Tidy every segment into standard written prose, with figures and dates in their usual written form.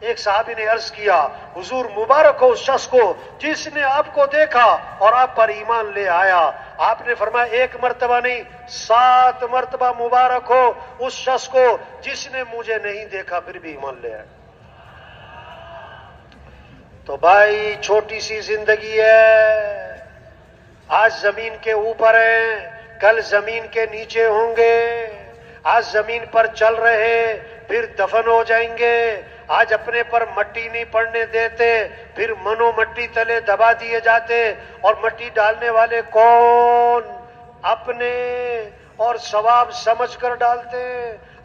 ایک صحابی نے عرض کیا حضور مبارک ہو اس شخص کو جس نے آپ کو دیکھا اور آپ پر ایمان لے آیا. آپ نے فرمایا ایک مرتبہ نہیں 7 مرتبہ مبارک ہو اس شخص کو جس نے مجھے نہیں دیکھا پھر بھی ایمان لے آیا. تو بھائی چھوٹی سی زندگی ہے. آج زمین کے اوپر ہیں کل زمین کے نیچے ہوں گے. آج زمین پر چل رہے پھر دفن ہو جائیں گے. آج اپنے پر مٹی نہیں پڑنے دیتے پھر منو مٹی تلے دبا دیے جاتے. اور مٹی ڈالنے والے کون؟ اپنے اور ثواب سمجھ کر ڈالتے.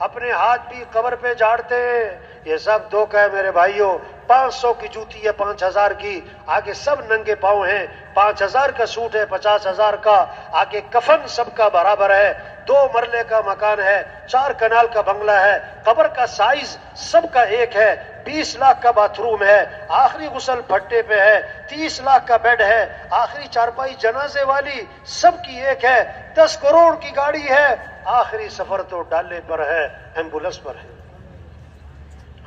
اپنے ہاتھ بھی قبر پہ جھاڑتے. یہ سب دھوکہ ہے میرے بھائیوں. 500 کی جوتی ہے 5000 کی آگے سب ننگے پاؤں ہیں. 5000 کا سوٹ ہے 50,000 کا آگے کفن سب کا برابر ہے. 2 مرلے کا مکان ہے 4 کنال کا بنگلہ ہے. قبر کا سائز سب کا ایک ہے. 20 لاکھ کا باتھ روم ہے. آخری غسل بھٹے پہ ہے. 30 لاکھ کا بیڈ ہے. آخری چارپائی جنازے والی سب کی ایک ہے. 10 کروڑ کی گاڑی ہے. آخری سفر تو ڈالے پر ہے ایمبولینس پر ہے.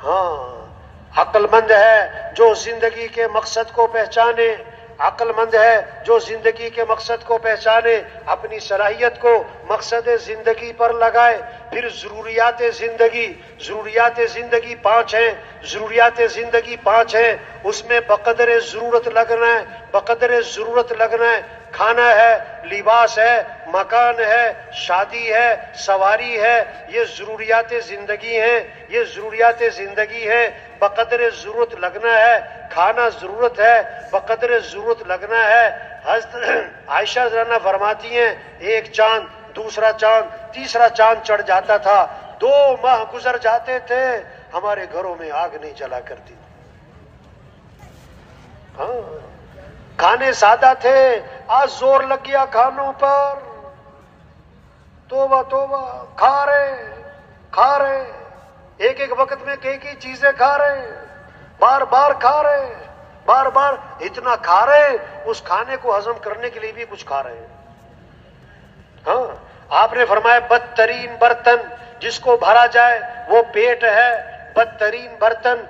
ہاں عقل مند ہے جو زندگی کے مقصد کو پہچانے. عقل مند ہے جو زندگی کے مقصد کو پہچانے. اپنی صلاحیت کو مقصد زندگی پر لگائے. پھر ضروریات زندگی 5 ہیں. ضروریات زندگی 5 ہیں. اس میں بقدر ضرورت لگنا ہے. بقدر ضرورت لگنا ہے. کھانا ہے لباس ہے مکان ہے شادی ہے سواری ہے. یہ ضروریات زندگی ہیں. یہ ضروریات زندگی ہیں. بقدر ضرورت لگنا ہے. کھانا ضرورت ہے بقدر ضرورت لگنا ہے. حضرت عائشہ رضی فرماتی ہیں ایک چاند دوسرا چاند تیسرا چاند چڑھ جاتا تھا. 2 ماہ گزر جاتے تھے ہمارے گھروں میں آگ نہیں جلا کرتی. ہاں کھانے سادہ تھے آج زور لگ گیا کھانوں پر. توبہ توبہ کھا رہے ایک وقت میں کئی چیزیں کھا رہے بار بار کھا رہے بار بار اتنا کھا رہے اس کھانے کو ہضم کرنے کے لیے بھی کچھ کھا رہے ہیں. ہاں آپ نے فرمایا بدترین برتن جس کو بھرا جائے وہ پیٹ ہے. بدترین برتن